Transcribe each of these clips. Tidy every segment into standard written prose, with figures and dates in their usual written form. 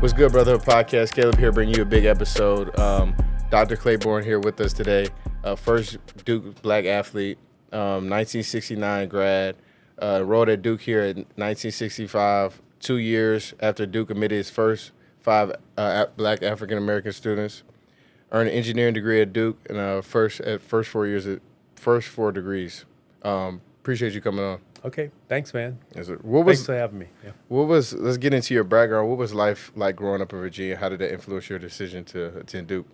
What's good, Brotherhood Podcast? Caleb here, bringing you a big episode. Dr. Claiborne here with us today. First Duke black athlete, 1969 grad. Enrolled at Duke here in 1965, 2 years after Duke admitted his first 5 black African-American students. Earned an engineering degree at Duke and first 4 degrees. Appreciate you coming on. Okay, thanks, man. Thanks for having me. Yeah. Let's get into your background. What was life like growing up in Virginia? How did that influence your decision to attend Duke?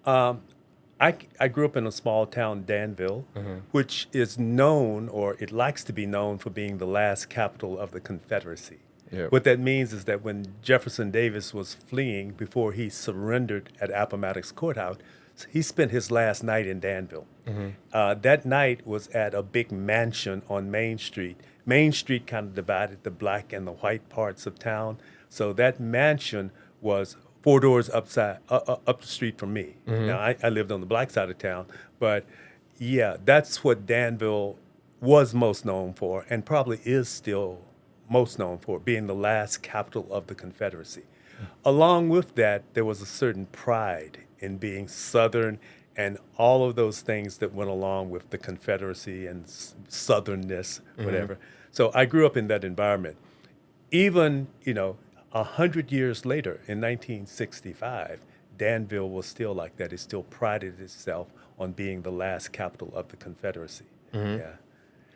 I grew up in a small town, Danville, which is known, or it likes to be known, for being the last capital of the Confederacy. Yeah. What that means is that when Jefferson Davis was fleeing before he surrendered at Appomattox Courthouse, he spent his last night in Danville. That night was at a big mansion on Main Street. Main Street kind of divided the black and the white parts of town. So that mansion was 4 doors up the street from me. Now, I lived on the black side of town, but yeah, that's what Danville was most known for, and probably is still most known for, being the last capital of the Confederacy. Along with that, there was a certain pride in being Southern and all of those things that went along with the Confederacy and Southernness, whatever. So I grew up in that environment. Even, 100 years later, in 1965, Danville was still like that. It still prided itself on being the last capital of the Confederacy. Yeah,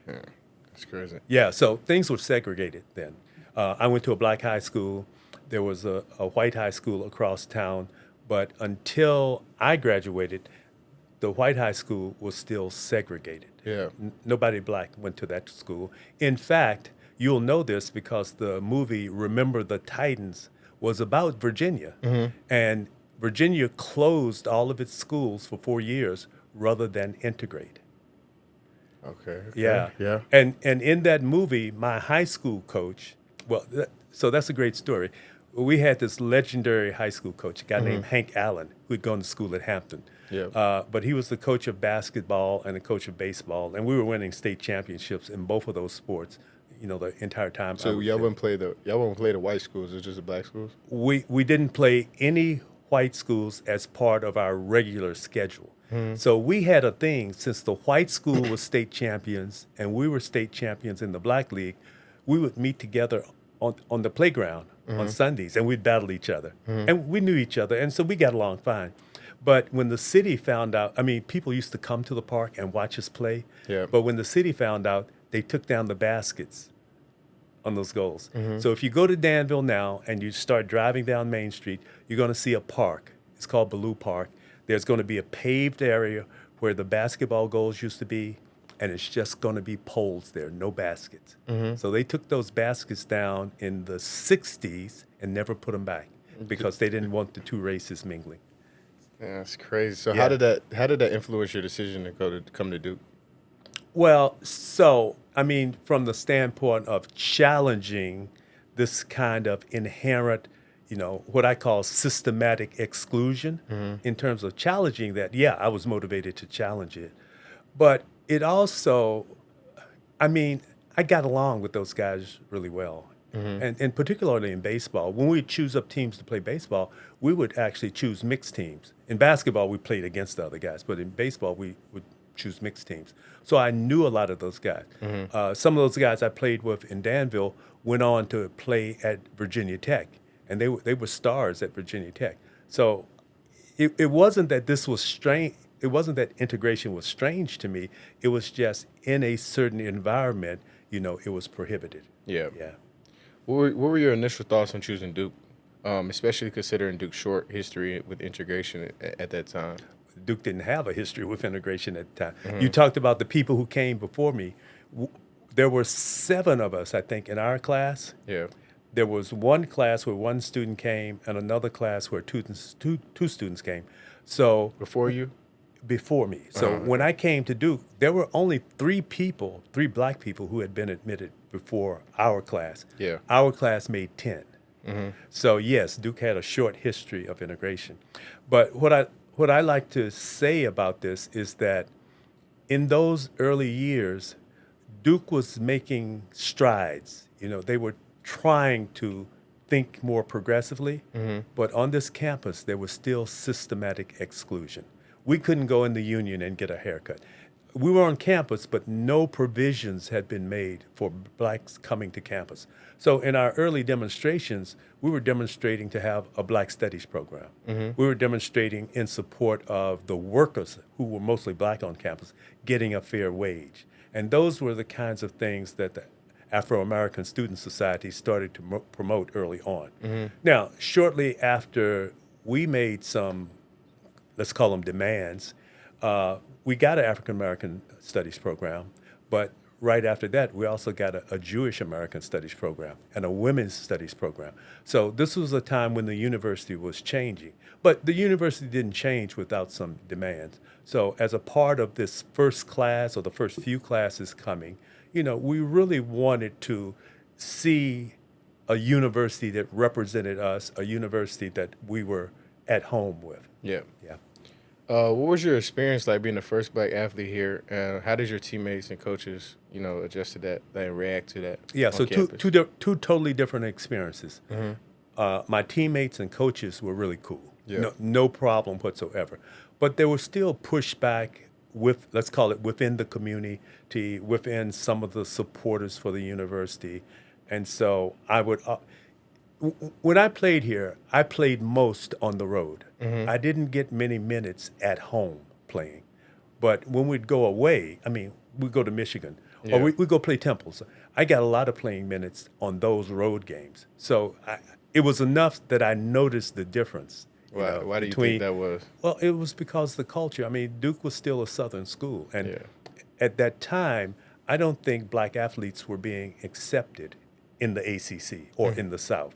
That's crazy. Yeah, so things were segregated then. I went to a black high school. There was a white high school across town. But until I graduated, the white high school was still segregated. Yeah. Nobody black went to that school. In fact, you'll know this because the movie Remember the Titans was about Virginia. And Virginia closed all of its schools for 4 years rather than integrate. Okay. Yeah. Yeah. And in that movie, my high school coach, so that's a great story. We had this legendary high school coach, a guy named Hank Allen, who had gone to school at Hampton. Yeah. But he was the coach of basketball and the coach of baseball, and we were winning state championships in both of those sports, the entire time. So y'all wouldn't play the white schools, it's just the black schools? We didn't play any white schools as part of our regular schedule. So we had a thing, since the white school was state champions and we were state champions in the black league, we would meet together on the playground on Sundays, and we'd battle each other. And we knew each other, and so we got along fine. But when the city found out, people used to come to the park and watch us play. Yeah. But when the city found out, they took down the baskets on those goals. So if you go to Danville now and you start driving down Main Street, you're going to see a park. It's called Ballou Park. There's going to be a paved area where the basketball goals used to be, and it's just going to be poles there, no baskets. So they took those baskets down in the 60s and never put them back because they didn't want the two races mingling. Yeah, that's crazy. So Yeah. how did that influence your decision to come to Duke? Well, so, from the standpoint of challenging this kind of inherent, what I call systematic exclusion, in terms of challenging that, yeah, I was motivated to challenge it. But it also, I got along with those guys really well. And particularly in baseball, when we choose up teams to play baseball, we would actually choose mixed teams. In basketball, we played against the other guys, but in baseball, we would choose mixed teams. So I knew a lot of those guys. Some of those guys I played with in Danville went on to play at Virginia Tech, and they were stars at Virginia Tech. So it wasn't that this was strange. It wasn't that integration was strange to me. It was just in a certain environment, it was prohibited. Yeah. Yeah. What were your initial thoughts on choosing Duke, especially considering Duke's short history with integration at that time? Duke didn't have a history with integration at the time. You talked about the people who came before me. There were 7 of us, I think, in our class. Yeah. There was one class where one student came and another class where two students came. So Before you? Before me. So when I came to Duke, there were only 3 black people who had been admitted before our class. Yeah. Our class made 10. So yes, Duke had a short history of integration. But what I like to say about this is that in those early years, Duke was making strides. They were trying to think more progressively. But on this campus, there was still systematic exclusion. We couldn't go in the union and get a haircut. We were on campus, but no provisions had been made for blacks coming to campus. So in our early demonstrations, we were demonstrating to have a Black Studies program. We were demonstrating in support of the workers who were mostly black on campus getting a fair wage. And those were the kinds of things that the Afro-American Student Society started to promote early on. Now, shortly after we made some, let's call them demands, we got an African American Studies program, but right after that, we also got a Jewish American Studies program and a Women's Studies program. So this was a time when the university was changing, but the university didn't change without some demands. So as a part of this first class or the first few classes coming, we really wanted to see a university that represented us, a university that we were at home with. Yeah. Yeah. What was your experience like being the first black athlete here? And how did your teammates and coaches, adjust to that and react to that? Yeah, so campus? two totally different experiences. My teammates and coaches were really cool. Yeah. No problem whatsoever. But there was still pushback with, let's call it, within the community, within some of the supporters for the university. And so I would, when I played here, I played most on the road. I didn't get many minutes at home playing. But when we'd go away, we'd go to Michigan, or we'd go play Temple. So I got a lot of playing minutes on those road games. So it was enough that I noticed the difference. Why do you think that was? Well, it was because the culture. Duke was still a Southern school. And at that time, I don't think black athletes were being accepted in the ACC or in the South.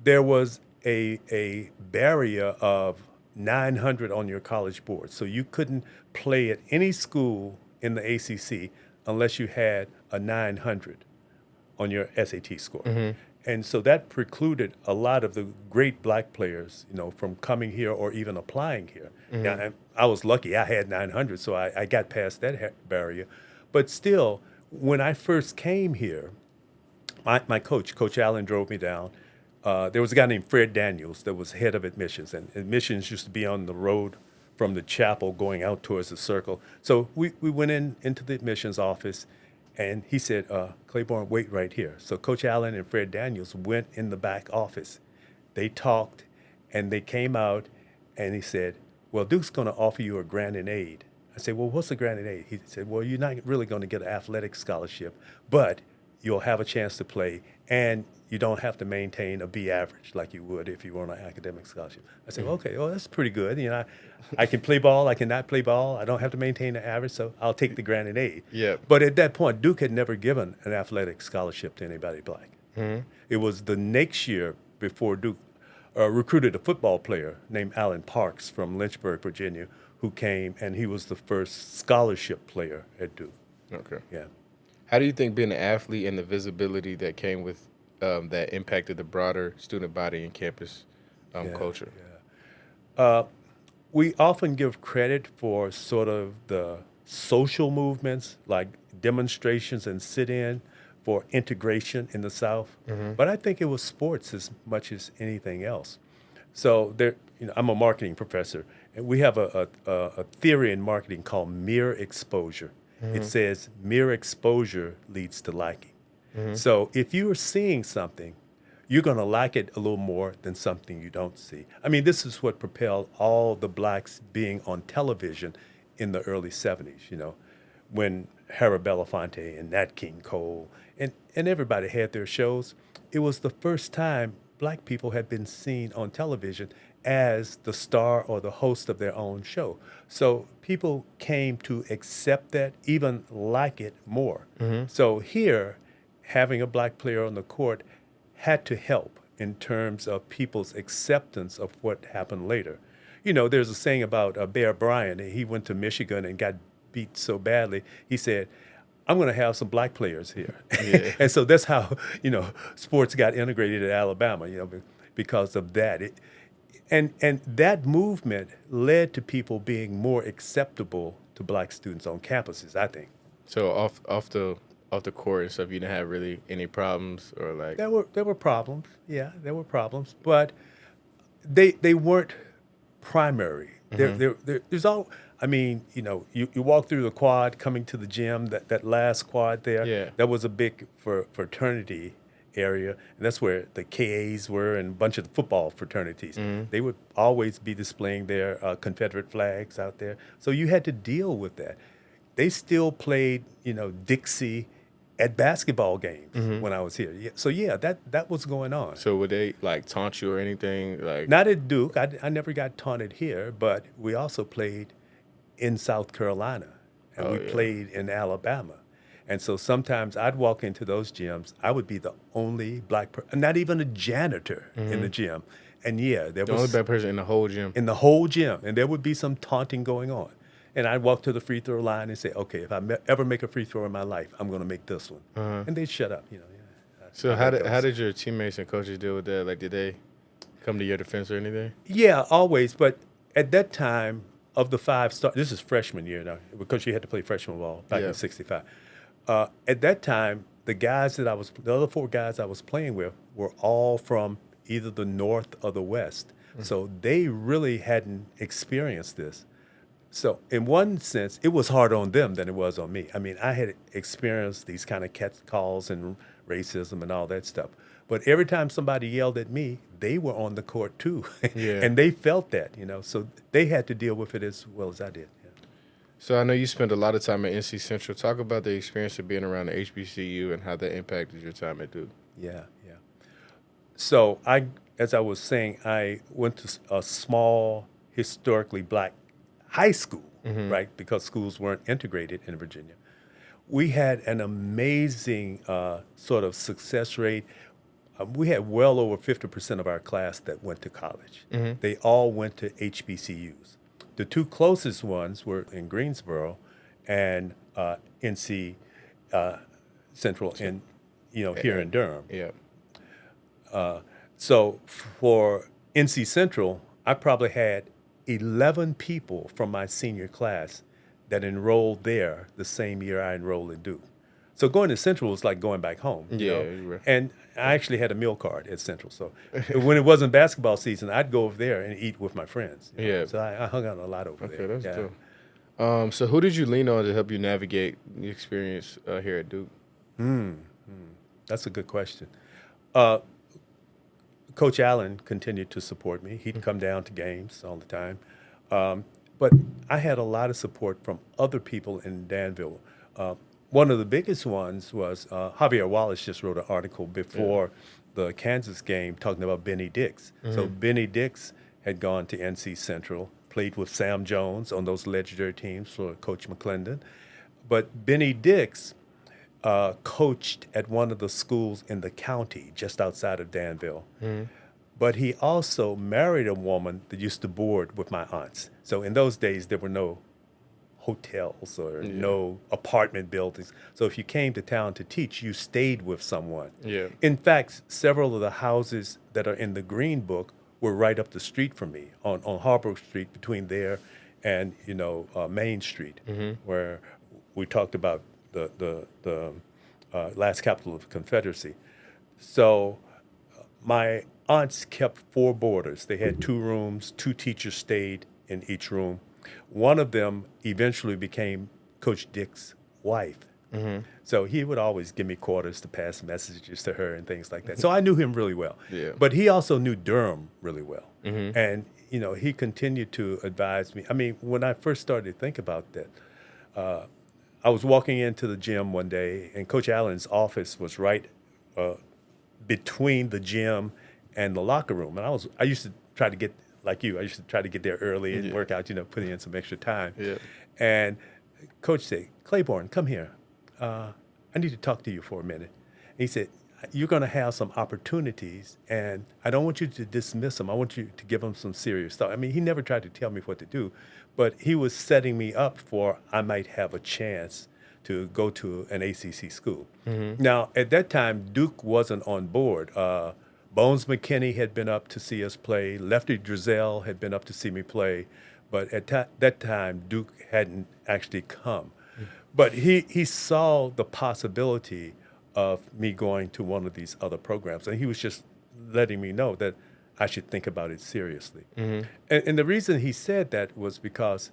There was a barrier of 900 on your college board. So you couldn't play at any school in the ACC unless you had a 900 on your SAT score. And so that precluded a lot of the great black players, from coming here or even applying here. Now, I was lucky I had 900, so I got past that barrier. But still, when I first came here, my coach Allen, drove me down. There was a guy named Fred Daniels that was head of admissions, and admissions used to be on the road from the chapel going out towards the circle. So we went into the admissions office, and he said, Claiborne, wait right here. So Coach Allen and Fred Daniels went in the back office. They talked, and they came out, and he said, well, Duke's going to offer you a grant in aid. I said, well, what's a grant in aid? He said, well, you're not really going to get an athletic scholarship, but you'll have a chance to play, and you don't have to maintain a B average like you would if you were on an academic scholarship. I said, okay, well, that's pretty good. I can play ball, I cannot play ball, I don't have to maintain an average, so I'll take the grant in aid. Yeah. But at that point, Duke had never given an athletic scholarship to anybody black. It was the next year before Duke recruited a football player named Alan Parks from Lynchburg, Virginia, who came, and he was the first scholarship player at Duke. Okay. Yeah. How do you think being an athlete and the visibility that came with that impacted the broader student body and campus culture? We often give credit for sort of the social movements, like demonstrations and sit-in for integration in the South. But I think it was sports as much as anything else. So I'm a marketing professor, and we have a theory in marketing called mere exposure. It says mere exposure leads to liking. So if you are seeing something, you're going to like it a little more than something you don't see. This is what propelled all the blacks being on television in the early 70s, when Harry Belafonte and Nat King Cole and everybody had their shows. It was the first time black people had been seen on television as the star or the host of their own show. So people came to accept that, even like it more. So here, having a black player on the court had to help in terms of people's acceptance of what happened later. There's a saying about Bear Bryant. He went to Michigan and got beat so badly. He said, I'm going to have some black players here. Yeah. And so that's how, sports got integrated at Alabama, because of that. And that movement led to people being more acceptable to black students on campuses, I think. So off the off the court and stuff, you didn't have really any problems or like. There were problems. Yeah, there were problems, but they weren't primary. There's all. I mean, you walk through the quad coming to the gym. That last quad there. Yeah. That was a big fraternity area, and that's where the KAs were and a bunch of the football fraternities. They would always be displaying their Confederate flags out there. So you had to deal with that. They still played, Dixie at basketball games when I was here. Yeah, so yeah, that was going on. So would they like taunt you or anything? Like Not at Duke. I never got taunted here, but we also played in South Carolina, and we played in Alabama. And so sometimes I'd walk into those gyms. I would be the only black person, not even a janitor in the gym. And yeah, there the was only black person in the whole gym. in the whole gym, and there would be some taunting going on. And I'd walk to the free throw line and say, "Okay, if I ever make a free throw in my life, I'm going to make this one." And they'd shut up. So how did your teammates and coaches deal with that? Like, did they come to your defense or anything? Yeah, always. But at that time, of the 5 stars, this is freshman year now, because you had to play freshman ball back in '65. At that time, the other 4 guys I was playing with were all from either the North or the West. So they really hadn't experienced this. So in one sense, it was harder on them than it was on me. I mean, I had experienced these kind of catcalls and racism and all that stuff. But every time somebody yelled at me, they were on the court too. Yeah. And they felt that, so they had to deal with it as well as I did. Yeah. So I know you spent a lot of time at NC Central. Talk about the experience of being around the HBCU and how that impacted your time at Duke. Yeah. So as I was saying, I went to a small, historically black high school, right? Because schools weren't integrated in Virginia. We had an amazing sort of success rate. We had well over 50% of our class that went to college. They all went to HBCUs. The 2 closest ones were in Greensboro and NC Central here in Durham. Yeah. So for NC Central, I probably had 11 people from my senior class that enrolled there the same year I enrolled in Duke. So going to Central was like going back home. You know? And I actually had a meal card at Central. So when it wasn't basketball season, I'd go over there and eat with my friends. Yeah. So I hung out a lot over there. Okay, that's dope. So who did you lean on to help you navigate the experience here at Duke? That's a good question. Coach Allen continued to support me. He'd come down to games all the time. But I had a lot of support from other people in Danville. One of the biggest ones was Javier Wallace just wrote an article before the Kansas game talking about Benny Dix. So Benny Dix had gone to NC Central, played with Sam Jones on those legendary teams for Coach McClendon. But Benny Dix coached at one of the schools in the county just outside of Danville. But he also married a woman that used to board with my aunts. So in those days, there were no hotels or no apartment buildings. So if you came to town to teach, you stayed with someone. Yeah. In fact, several of the houses that are in the Green Book were right up the street from me on Harbor Street between there and, Main Street, where we talked about the last capital of the Confederacy. So my aunts kept 4 boarders. They had 2 rooms, 2 teachers stayed in each room. One of them eventually became Coach Dick's wife. So he would always give me quarters to pass messages to her and things like that. So I knew him really well. Yeah. But he also knew Durham really well. And, he continued to advise me. I mean, when I first started to think about that, I was walking into the gym one day, and Coach Allen's office was right between the gym and the locker room. And I used to try to get, like you, I used to try to get there early and work out, putting in some extra time. Yeah. And Coach said, "Claiborne, come here. I need to talk to you for a minute." And he said, "You're going to have some opportunities, and I don't want you to dismiss them. I want you to give them some serious thought." I mean, he never tried to tell me what to do, but he was setting me up for I might have a chance to go to an ACC school. Now, at that time, Duke wasn't on board. Bones McKinney had been up to see us play. Lefty Drizel had been up to see me play. But at that time, Duke hadn't actually come. But he saw the possibility of me going to one of these other programs, and he was just letting me know that I should think about it seriously. And the reason he said that was because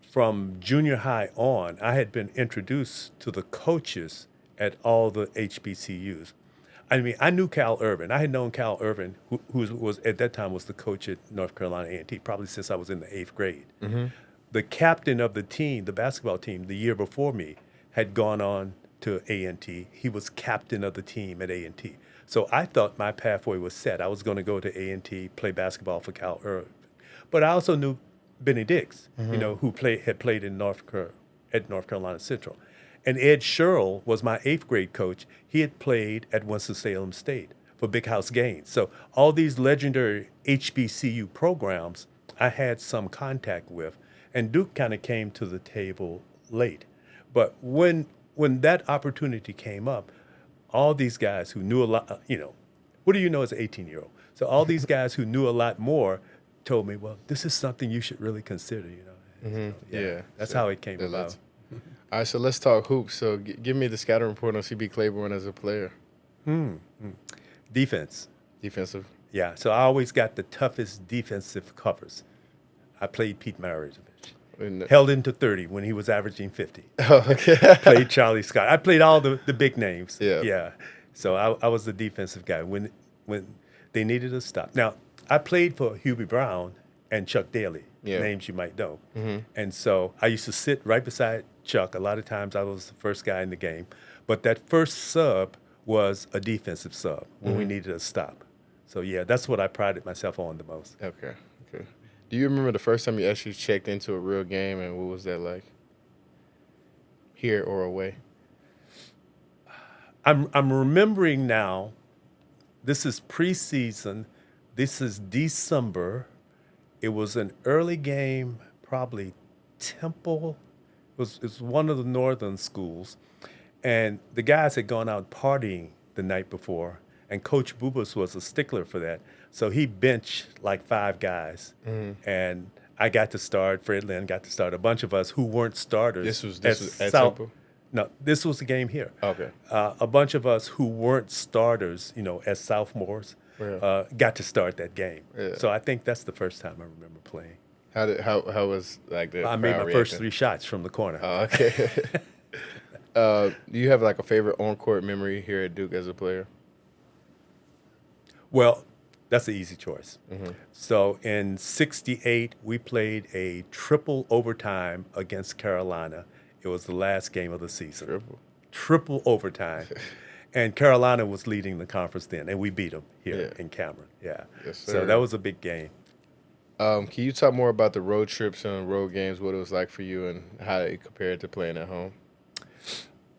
from junior high on, I had been introduced to the coaches at all the HBCUs. I mean, I knew Cal Irvin. I had known Cal Irvin, who was at that time was the coach at North Carolina A&T, probably since I was in the 8th grade. The captain of the team, the basketball team, the year before me, had gone on to A&T. He was captain of the team at A&T. So I thought my pathway was set. I was going to go to A&T, play basketball for Cal Irvin. But I also knew Benny Dix, who had played in at North Carolina Central. And Ed Sherrill was my 8th grade coach. He had played at Winston-Salem State for Big House Gaines. So all these legendary HBCU programs I had some contact with. And Duke kind of came to the table late. But when that opportunity came up, all these guys who knew a lot, what do you know as an 18-year-old? So all these guys who knew a lot more told me, well, this is something you should really consider, So, that's how it came about. All right, so let's talk hoops. So give me the scouting report on CB Claiborne as a player. Defense. Defensive. Yeah, so I always got the toughest defensive covers. I played Pete Maravich. Held into 30 when he was averaging 50. Oh, okay. Played Charlie Scott. I played all the big names. Yeah. So I was the defensive guy when they needed a stop. Now, I played for Hubie Brown and Chuck Daly, names you might know. And so I used to sit right beside Chuck. A lot of times I was the first guy in the game. But that first sub was a defensive sub when we needed a stop. So, yeah, that's what I prided myself on the most. Okay. Do you remember the first time you actually checked into a real game, and what was that like? Here or away? I'm remembering now, this is preseason. This is December. It was an early game, probably Temple. It was one of the northern schools. And the guys had gone out partying the night before, and Coach Boas was a stickler for that. So he benched like 5 guys, and I got to start. Fred Lynn got to start. A bunch of us who weren't starters. This was at Temple? No, this was the game here. Okay. A bunch of us who weren't starters, as sophomores, got to start that game. Yeah. So I think that's the first time I remember playing. How was like the I made my first 3 shots from the corner. Oh, okay. Do you have like a favorite on-court memory here at Duke as a player? Well, that's an easy choice. So in '68, we played a triple overtime against Carolina. It was the last game of the season. Triple overtime. And Carolina was leading the conference then, and we beat them here in Cameron. Yeah. Yes, sir. So that was a big game. Can you talk more about the road trips and road games, what it was like for you, and how it compared to playing at home?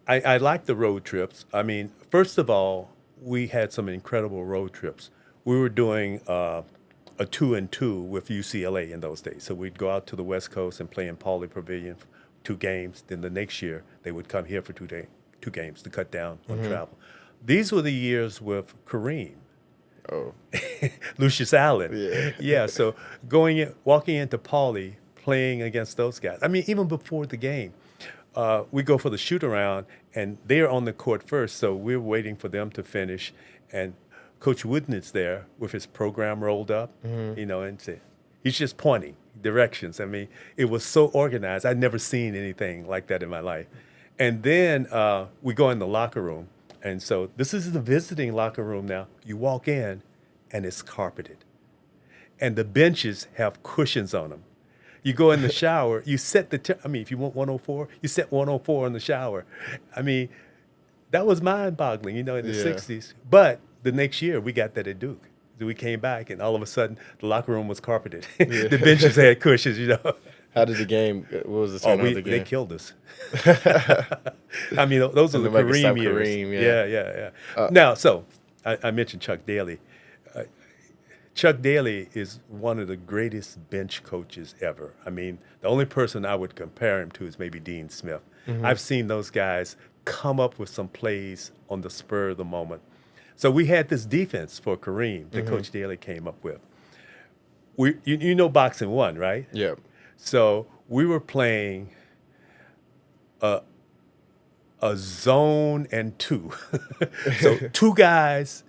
I like the road trips. I mean, first of all, we had some incredible road trips. We were doing a 2-2 with UCLA in those days. So we'd go out to the West Coast and play in Pauley Pavilion for 2 games. Then the next year, they would come here for 2 games to cut down on travel. These were the years with Kareem. Oh. Lucius Allen. Yeah, so walking into Pauley, playing against those guys. I mean, even before the game, we go for the shoot-around, and they're on the court first, so we're waiting for them to finish. And Coach Wooden's there with his program rolled up, and he's just pointing directions. I mean, it was so organized. I'd never seen anything like that in my life. And then we go in the locker room. And so this is the visiting locker room now. You walk in, and it's carpeted. And the benches have cushions on them. You go in the shower, you set if you want 104, you set 104 in the shower. I mean, that was mind-boggling, in the 60s. But the next year, we got that at Duke. So we came back, and all of a sudden, the locker room was carpeted. The benches had cushions, How did the game? What was the turn of the game? They killed us. I mean, those are the Kareem years. Kareem, yeah. Now, so I mentioned Chuck Daly. Chuck Daly is one of the greatest bench coaches ever. I mean, the only person I would compare him to is maybe Dean Smith. I've seen those guys come up with some plays on the spur of the moment. So we had this defense for Kareem that Coach Daly came up with. You know Boxing 1, right? Yeah. So we were playing a a zone and two. So two guys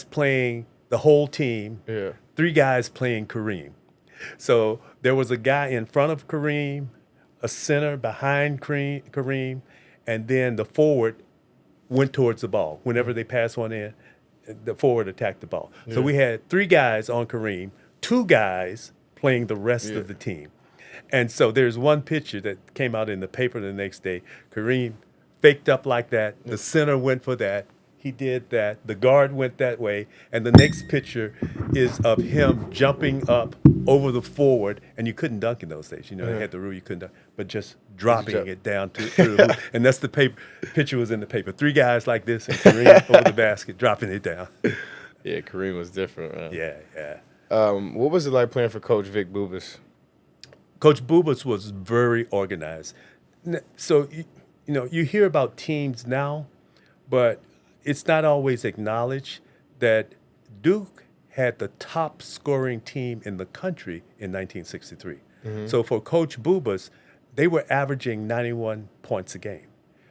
playing the whole team, Yeah. three guys playing Kareem. So there was a guy in front of Kareem, a center behind Kareem, and then the forward went towards the ball. Whenever they passed one in, the forward attacked the ball. So we had three guys on Kareem, two guys playing the rest of the team. And so there's one picture that came out in the paper the next day. Kareem faked up like that. The center went for that. He did that. The guard went that way. And the next picture is of him jumping up over the forward. And you couldn't dunk in those days. You know, they had the rule you couldn't dunk, but just dropping it down to the hoop. And that's the picture was in the paper. Three guys like this and Kareem over the basket, dropping it down. Yeah, Kareem was different, man. Yeah. What was it like playing for Coach Vic Bubas? Coach Boas was very organized. So, you hear about teams now, but it's not always acknowledged that Duke had the top scoring team in the country in 1963. So for Coach Bubas, they were averaging 91 points a game.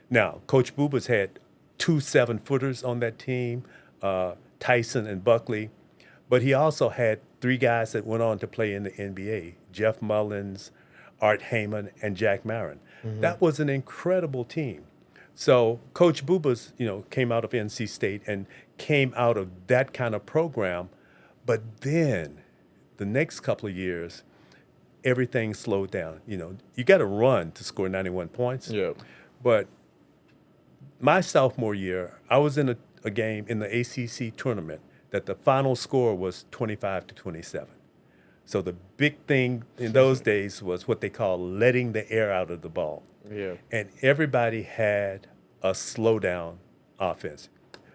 Now, Coach Bubas had 2 7-footers on that team, Tyson and Buckley, but he also had 3 guys that went on to play in the NBA, Jeff Mullins, Art Heyman, and Jack Marin. That was an incredible team. So Coach Bubas, came out of NC State and came out of that kind of program. But then the next couple of years, everything slowed down. You got to run to score 91 points. Yeah. But my sophomore year, I was in a game in the ACC tournament that the final score was 25-27. So the big thing in those days was what they call letting the air out of the ball. Yeah. And everybody had a slowdown offense.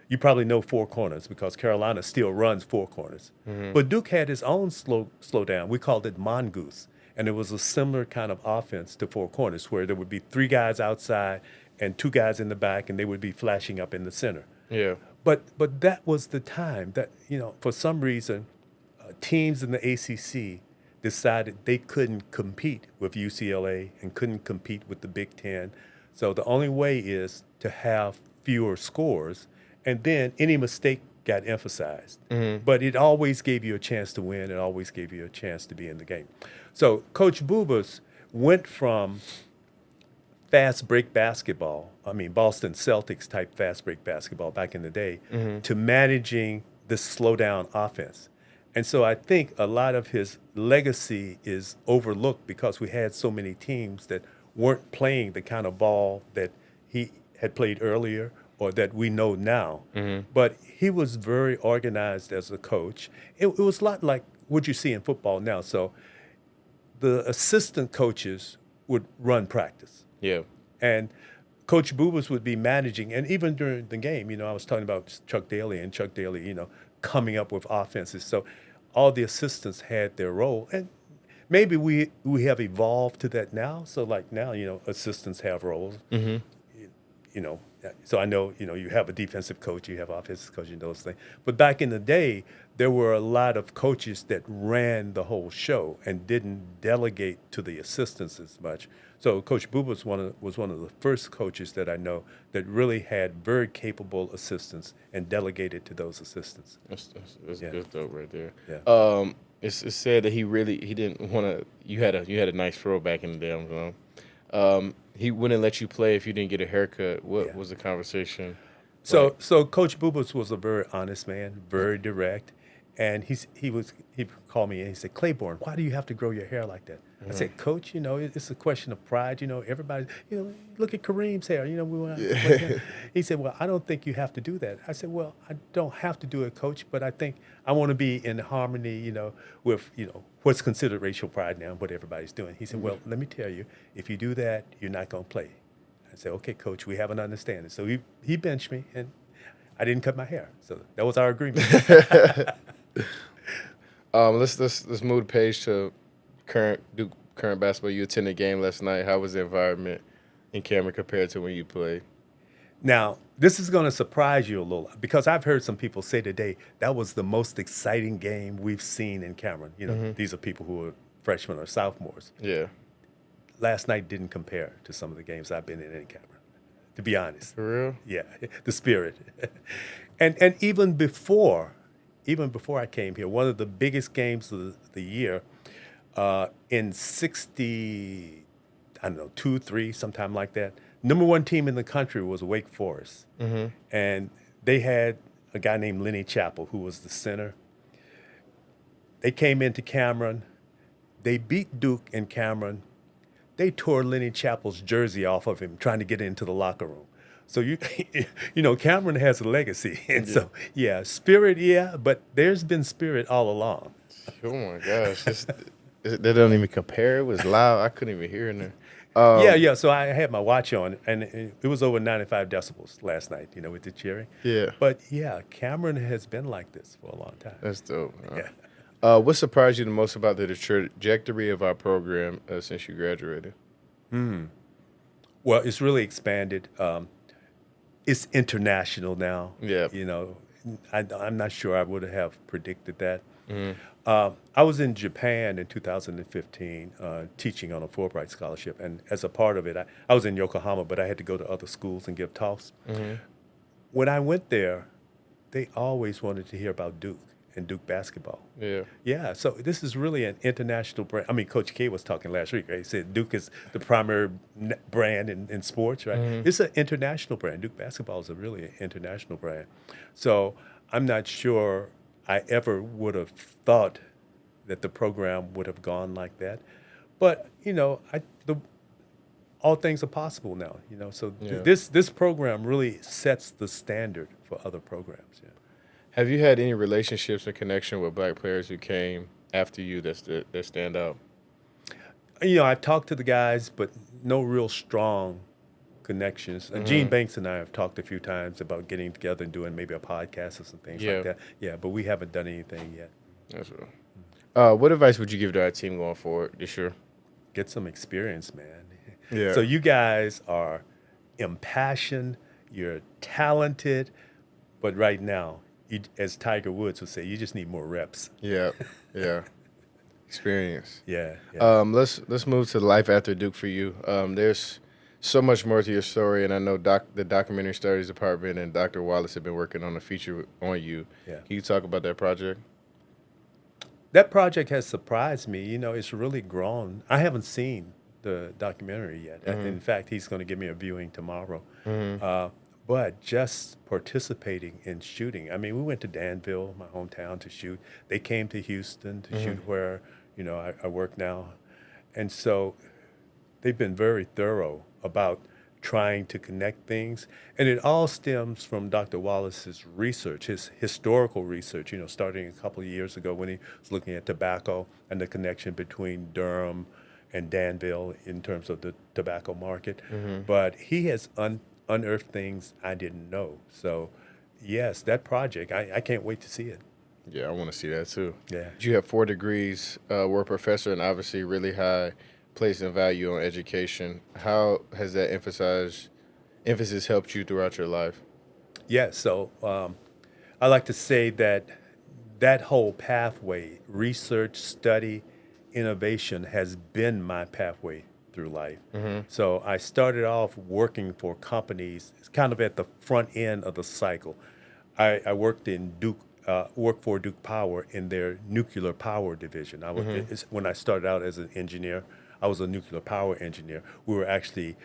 You probably know four corners because Carolina still runs four corners. But Duke had his own slowdown. We called it Mongoose. And it was a similar kind of offense to four corners where there would be 3 guys outside and 2 guys in the back, and they would be flashing up in the center. Yeah. But that was the time that, for some reason, teams in the ACC decided they couldn't compete with UCLA and couldn't compete with the Big Ten. So the only way is to have fewer scores, and then any mistake got emphasized. But it always gave you a chance to win. It always gave you a chance to be in the game. So Coach Bubas went from fast break basketball, Boston Celtics type fast break basketball back in the day, to managing this slow down offense. And so I think a lot of his legacy is overlooked because we had so many teams that weren't playing the kind of ball that he had played earlier or that we know now. But he was very organized as a coach. It was a lot like what you see in football now. So the assistant coaches would run practice. Yeah. And Coach Bubas would be managing, and even during the game, I was talking about Chuck Daly, coming up with offenses. So all the assistants had their role. And maybe we have evolved to that now. So like now, assistants have roles. So I know, you have a defensive coach, you have offensive coach, those things. But back in the day, there were a lot of coaches that ran the whole show and didn't delegate to the assistants as much. So Coach Bubas was one of the first coaches that I know that really had very capable assistants and delegated to those assistants. That's good dope right there. Yeah. It's said that he didn't want to. You had a nice throw back in the day. He wouldn't let you play if you didn't get a haircut. What was the conversation? So Coach Bubas was a very honest man, very direct, and he called me and he said, "Claiborne, why do you have to grow your hair like that?" I said, "Coach, it's a question of pride. Everybody, look at Kareem's hair. He said, "Well, I don't think you have to do that." I said, "Well, I don't have to do it, Coach, but I think I want to be in harmony, with what's considered racial pride now, what everybody's doing." He said, "Well, let me tell you, if you do that, you're not going to play." I said, "Okay, Coach, we have an understanding." So he benched me, and I didn't cut my hair. So that was our agreement. Let's move the page to current basketball. You attended a game last night. How was the environment in Cameron compared to when you played? Now, this is going to surprise you a little because I've heard some people say today that was the most exciting game we've seen in Cameron. These are people who are freshmen or sophomores. Yeah. Last night didn't compare to some of the games I've been in Cameron. to be honest. For real? Yeah, the spirit. And even before I came here, one of the biggest games of the year in 60, I don't know, 2, 3, sometime like that. Number one team in the country was Wake Forest. And they had a guy named Lenny Chappell, who was the center. They came into Cameron. They beat Duke in Cameron. They tore Lenny Chappell's jersey off of him trying to get into the locker room. So you know, Cameron has a legacy. And so, yeah, spirit, yeah, but there's been spirit all along. Oh my gosh. They don't even compare. It was loud. I couldn't even hear in there. Yeah. So I had my watch on, and it was over 95 decibels last night, you know, with the cheering. Yeah. But yeah, Cameron has been like this for a long time. That's dope. Yeah. What surprised you the most about the trajectory of our program since you graduated? Well, it's really expanded. It's international now. Yeah. You know, I'm not sure I would have predicted that. I was in Japan in 2015 teaching on a Fulbright scholarship. And as a part of it, I was in Yokohama, but I had to go to other schools and give talks. When I went there, they always wanted to hear about Duke and Duke basketball. Yeah. Yeah, so this is really an international brand. I mean, Coach K was talking last week, right? He said Duke is the primary brand in sports, right? It's an international brand. Duke basketball is really an international brand. So I'm not sure I ever would have thought that the program would have gone like that. But, you know, all things are possible now, you know. So this program really sets the standard for other programs, yeah. Have you had any relationships or connection with black players who came after you that stand out? You know, I've talked to the guys, but no real strong connections. Gene Banks and I have talked a few times about getting together and doing maybe a podcast or some things like that. Yeah, but we haven't done anything yet. That's real. What advice would you give to our team going forward this year? Get some experience, man. Yeah. So you guys are impassioned, you're talented, but right now, as Tiger Woods would say, you just need more reps. Yeah. Experience. Yeah. Let's move to life after Duke for you. There's so much more to your story, and I know the documentary studies department and Dr. Wallace have been working on a feature on you. Yeah. Can you talk about that project? That project has surprised me. You know, it's really grown. I haven't seen the documentary yet. In fact, he's going to give me a viewing tomorrow. But just participating in shooting. I mean, we went to Danville, my hometown, to shoot. They came to Houston to shoot where, you know, I work now. And so they've been very thorough about trying to connect things. And it all stems from Dr. Wallace's research, his historical research, you know, starting a couple of years ago when he was looking at tobacco and the connection between Durham and Danville in terms of the tobacco market. But he has unearthed things I didn't know. So, yes, that project, I can't wait to see it. Yeah, I want to see that too. Yeah. You have 4 degrees, were a professor, and obviously really high place and value on education. How has that emphasis helped you throughout your life? Yeah, so I like to say that whole pathway, research, study, innovation, has been my pathway through life. So I started off working for companies, kind of at the front end of the cycle. I worked in worked for Duke Power in their nuclear power division. When I started out as an engineer, I was a nuclear power engineer. We were actually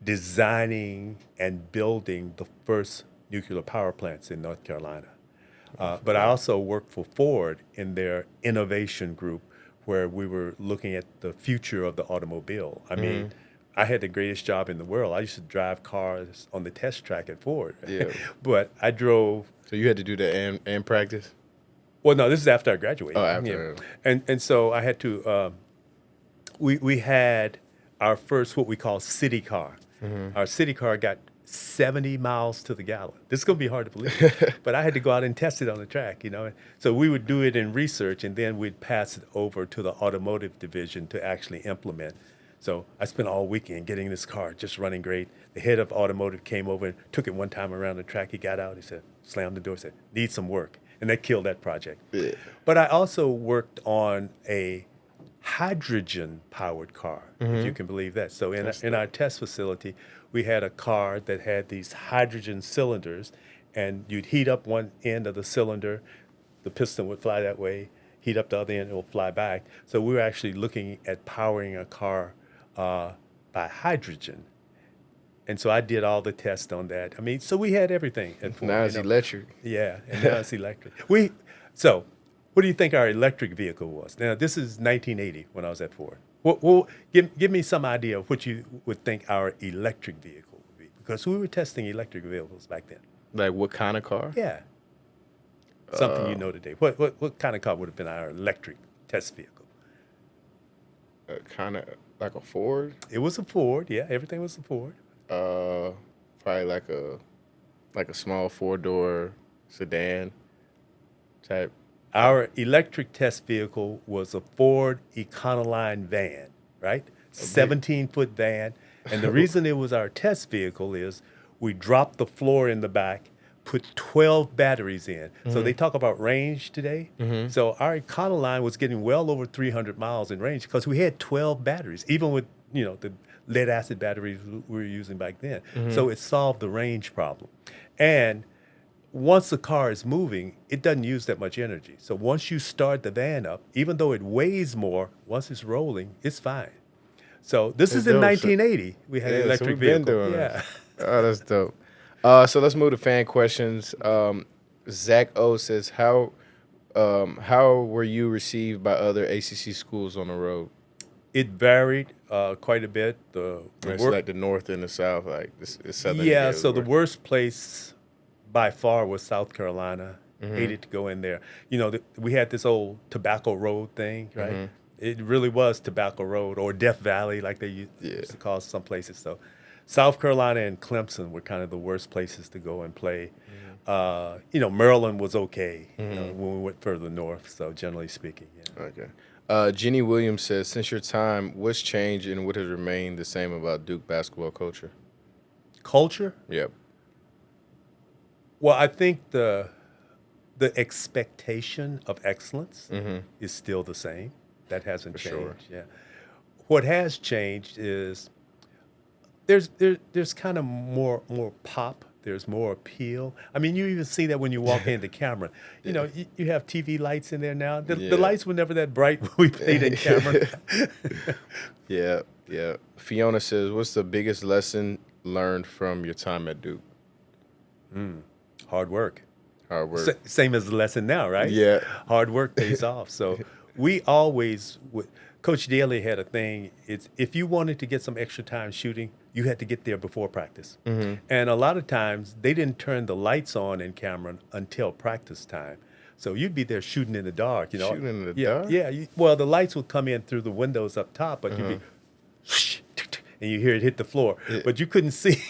designing and building the first nuclear power plants in North Carolina. But I also worked for Ford in their innovation group, where we were looking at the future of the automobile. I mean, I had the greatest job in the world. I used to drive cars on the test track at Ford. Yeah. But I drove. So you had to do that and practice? Well, no, this is after I graduated. Oh, after. Yeah. And so I had to, we had our first what we call city car. Our city car got 70 miles to the gallon. This is going to be hard to believe, but I had to go out and test it on the track, you know. So we would do it in research, and then we'd pass it over to the automotive division to actually implement. So I spent all weekend getting this car just running great. The head of automotive came over and took it one time around the track. He got out, he said, slammed the door, said, need some work. And that killed that project. Yeah. But I also worked on a hydrogen-powered car, if you can believe that. So in our test facility, we had a car that had these hydrogen cylinders, and you'd heat up one end of the cylinder, the piston would fly that way, heat up the other end, it will fly back. So we were actually looking at powering a car by hydrogen. And so I did all the tests on that. I mean, so we had everything at Ford. Now it's electric. Yeah, and now it's electric. So what do you think our electric vehicle was? Now, this is 1980 when I was at Ford. Well, give me some idea of what you would think our electric vehicle would be, because we were testing electric vehicles back then. Like what kind of car? Yeah. Something you know today. What kind of car would have been our electric test vehicle? Kind of like a Ford. It was a Ford. Yeah, everything was a Ford. Probably like a small 4-door sedan type. Our electric test vehicle was a Ford Econoline van, right? 17-foot van. And the reason it was our test vehicle is we dropped the floor in the back, put 12 batteries in. So they talk about range today. So our Econoline was getting well over 300 miles in range because we had 12 batteries, even with, the lead acid batteries we were using back then. So it solved the range problem. And once the car is moving, it doesn't use that much energy. So once you start the van up, even though it weighs more, once it's rolling, it's fine. So this is in 1980. We had an electric vehicle. Doing yeah. Oh, that's dope. So let's move to fan questions. Zach O says, how were you received by other ACC schools on the road? It varied quite a bit. It's like the north and the south, like it's southern. Yeah, so the worst place by far was South Carolina. Hated to go in there. We had this old Tobacco Road thing, right? It really was Tobacco Road, or Death Valley, like they used to call some places. So South Carolina and Clemson were kind of the worst places to go and play. Maryland was okay when we went further north, so generally speaking, yeah. Okay. Jenny Williams says, since your time, what's changed and what has remained the same about Duke basketball culture? Culture? Yep. Well, I think the expectation of excellence is still the same. That hasn't changed. Sure. Yeah. What has changed is there's kind of more pop. There's more appeal. I mean, you even see that when you walk in the camera. You have TV lights in there now. The lights were never that bright when we played in camera. Yeah. Fiona says, what's the biggest lesson learned from your time at Duke? Hard work. Hard work. Same as the lesson now, right? Yeah. Hard work pays off. So we always Coach Daly had a thing. It's if you wanted to get some extra time shooting, you had to get there before practice. And a lot of times they didn't turn the lights on in Cameron until practice time. So you'd be there shooting in the dark, Shooting in the dark? Yeah. Well, the lights would come in through the windows up top, but you'd be and you hear it hit the floor, but you couldn't see.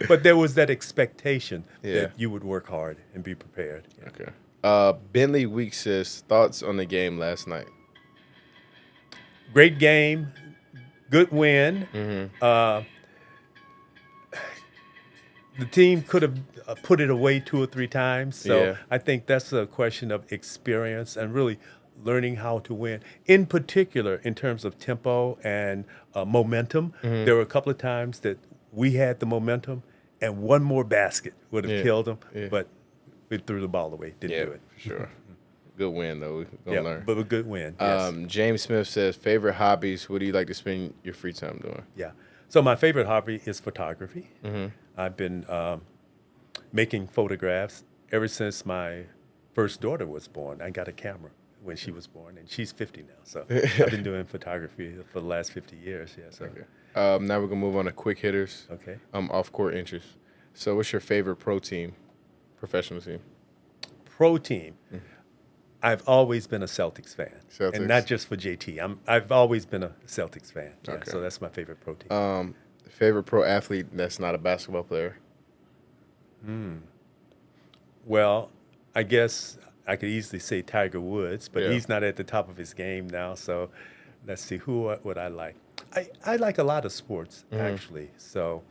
But there was that expectation that you would work hard and be prepared. Okay. Bentley Weeks says, thoughts on the game last night? Great game, good win. The team could have put it away 2 or 3 times. So I think that's a question of experience and really learning how to win. In particular, in terms of tempo and momentum, there were a couple of times that we had the momentum, and one more basket would have killed them, but we threw the ball away. Didn't do it. For sure. Good win, though. We're going to learn. But a good win, yes. James Smith says, favorite hobbies, what do you like to spend your free time doing? Yeah. So my favorite hobby is photography. I've been making photographs ever since my first daughter was born. I got a camera when she was born, and she's 50 now. So I've been doing photography for the last 50 years. Yeah. So. Okay. Now we're going to move on to quick hitters. Okay. Off-court interest. So what's your favorite pro team, professional team? Pro team. I've always been a Celtics fan. Celtics. And not just for JT. I've always been a Celtics fan. Yeah, Okay. So that's my favorite pro team. Favorite pro athlete that's not a basketball player? Well, I guess I could easily say Tiger Woods, but he's not at the top of his game now. So let's see, who would I like? I like a lot of sports, actually. So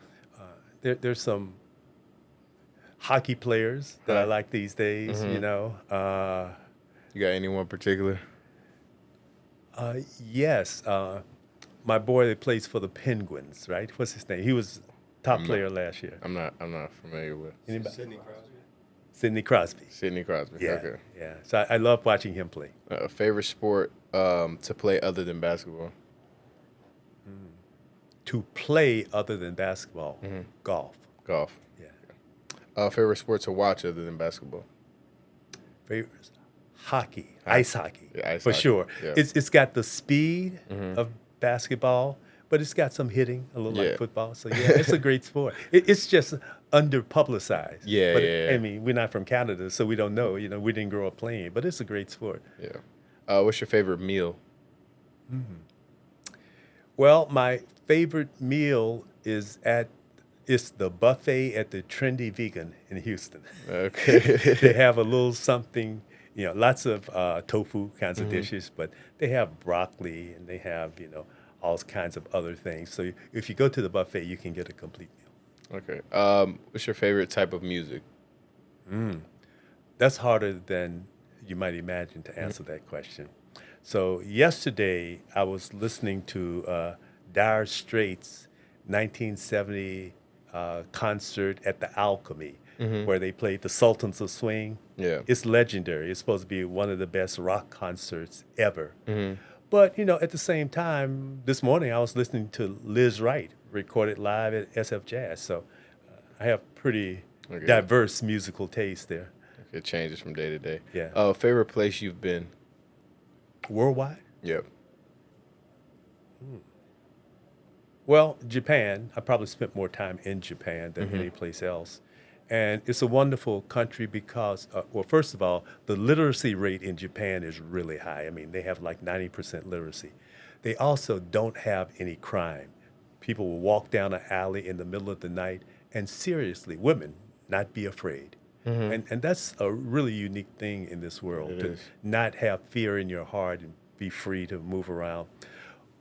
there's some hockey players that I like these days, You got anyone particular? Yes, my boy that plays for the Penguins, right? What's his name? He was top I'm not. player last year. I'm not familiar with Anybody? Sidney Crosby. Sidney Crosby. Sidney Crosby. Yeah, Okay. yeah. So I love watching him play. Favorite sport to play other than basketball? To play other than basketball, golf. Golf. Yeah. Favorite sport to watch other than basketball? Favorite hockey, ice hockey, Yeah, ice for hockey. sure. Yeah. It's got the speed of basketball, but it's got some hitting, a little Yeah. like football. So yeah, it's a great sport. It's just under publicized. Yeah, but yeah. I mean, we're not from Canada, so we don't know. We didn't grow up playing, but it's a great sport. Yeah. What's your favorite meal? Well, my favorite meal is it's the buffet at the Trendy Vegan in Houston. Okay. They have a little something, lots of tofu kinds of dishes, but they have broccoli and they have, all kinds of other things. So if you go to the buffet, you can get a complete meal. Okay. What's your favorite type of music? That's harder than you might imagine to answer that question. So yesterday, I was listening to Dire Straits' 1970 concert at the Alchemy, where they played the Sultans of Swing. Yeah. It's legendary. It's supposed to be one of the best rock concerts ever. But, at the same time, this morning I was listening to Liz Wright, recorded live at SF Jazz. So I have pretty Okay. diverse musical taste there. It changes from day to day. Yeah. Favorite place you've been? Worldwide? Yep. Well, Japan. I probably spent more time in Japan than any place else. And it's a wonderful country because, well, first of all, the literacy rate in Japan is really high. I mean, they have like 90% literacy. They also don't have any crime. People will walk down an alley in the middle of the night and seriously, women, not be afraid. And that's a really unique thing in this world, It to is. not have fear in your heart and be free to move around.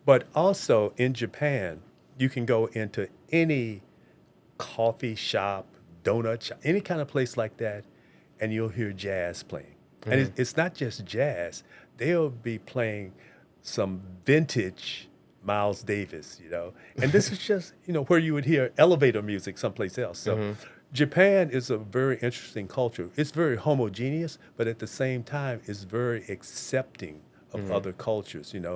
But also in Japan, you can go into any coffee shop, donut shop, any kind of place like that, and you'll hear jazz playing. And it's not just jazz. They'll be playing some vintage Miles Davis, And this is just, where you would hear elevator music someplace else. So Japan is a very interesting culture. It's very homogeneous, but at the same time, it's very accepting of other cultures, And,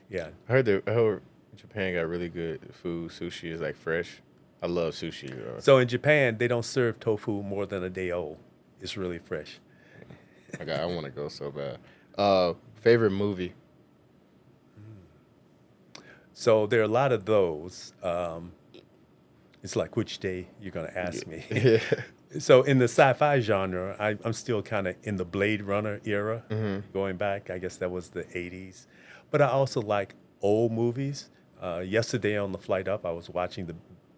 yeah. I heard Japan got really good food. Sushi is like fresh. I love sushi. So in Japan, they don't serve tofu more than a day old. It's really fresh. I want to go so bad. Favorite movie? So there are a lot of those. It's like which day you're going to ask me. Yeah. So in the sci-fi genre, I'm still kind of in the Blade Runner era, going back. I guess that was the 80s. But I also like old movies. Yesterday on the flight up, I was watching The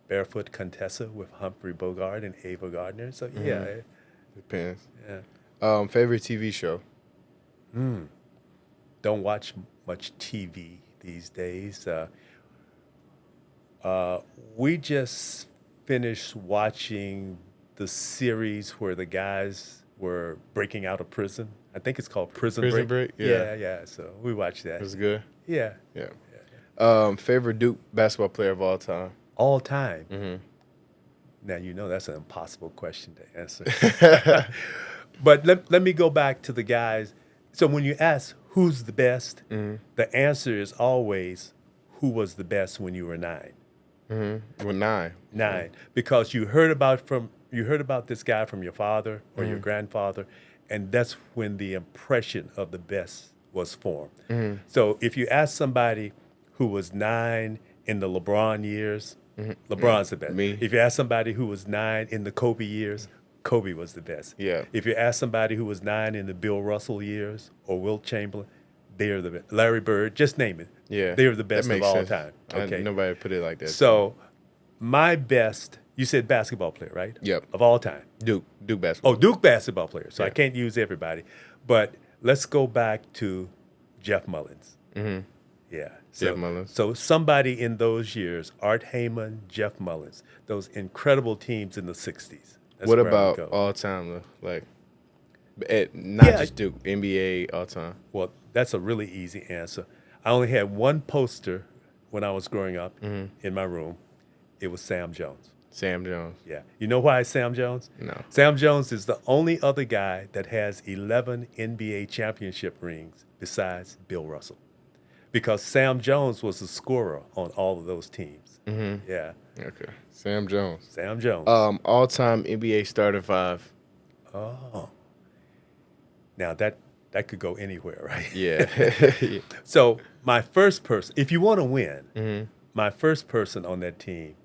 Barefoot Contessa with Humphrey Bogart and Ava Gardner. So yeah, Depends. yeah. Favorite TV show? Don't watch much TV these days. We just finished watching the series where the guys were breaking out of prison. I think it's called Prison Prison Break. Break? Yeah. Yeah. So we watched that. It was good. Yeah. Yeah. Favorite Duke basketball player of all time? All time. Now, that's an impossible question to answer. But let me go back to the guys. So when you ask who's the best, the answer is always who was the best when you were 9. Well, 9. 9, because you heard about this guy from your father or your grandfather, and that's when the impression of the best was formed. So if you ask somebody who was 9 in the LeBron years, LeBron's the best. Me. If you ask somebody who was 9 in the Kobe years, Kobe was the best. Yeah. If you ask somebody who was 9 in the Bill Russell years or Wilt Chamberlain, they're the best. Larry Bird, just name it. Yeah. They're the That best of makes all sense. time. Okay. Nobody put it like that. So my best, you said basketball player, right? Yep. Of all time. Duke basketball. Oh, Duke basketball player. So I Yeah. can't use everybody. But let's go back to Jeff Mullins. Yeah. So, Jeff Mullins. So somebody in those years, Art Heyman, Jeff Mullins, those incredible teams in the 60s. That's What where I would about go. all time though? Like, not Yeah. just Duke, NBA all time. Well, that's a really easy answer. I only had one poster when I was growing up in my room. It was Sam Jones. Sam Jones. Yeah. You know why it's Sam Jones? No. Sam Jones is the only other guy that has 11 NBA championship rings besides Bill Russell. Because Sam Jones was the scorer on all of those teams. Yeah. Okay. Sam Jones. Sam Jones. All-time NBA starter 5. Oh. Now that could go anywhere, right? Yeah. So my first person, if you want to win, my first person on that team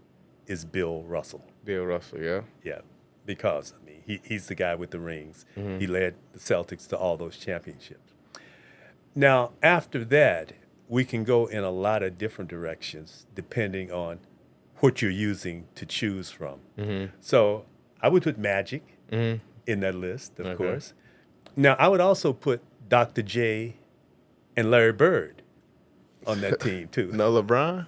is Bill Russell. Bill Russell, yeah. Yeah, because I mean he's the guy with the rings. He led the Celtics to all those championships. Now after that, we can go in a lot of different directions depending on what you're using to choose from. So I would put Magic in that list, of course. Now I would also put Dr. J and Larry Bird on that team too. No LeBron?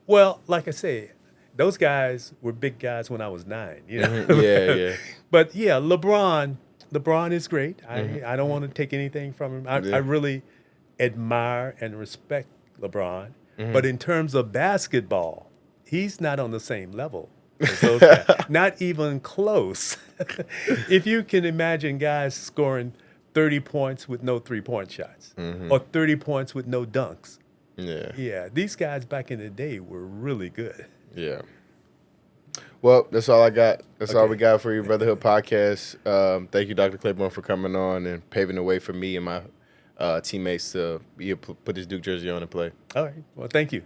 Well, like I say, those guys were big guys when I was 9. You know? Yeah. But yeah, LeBron is great. I don't want to take anything from him. I really admire and respect LeBron. But in terms of basketball, he's not on the same level as those guys. Not even close. If you can imagine guys scoring 30 points with no three-point shots or 30 points with no dunks. Yeah, these guys back in the day were really good. Yeah. Well, that's all I got. That's all we got for your Brotherhood podcast. Thank you, Dr. Claiborne, for coming on and paving the way for me and my teammates to put this Duke jersey on and play. All right. Well, thank you.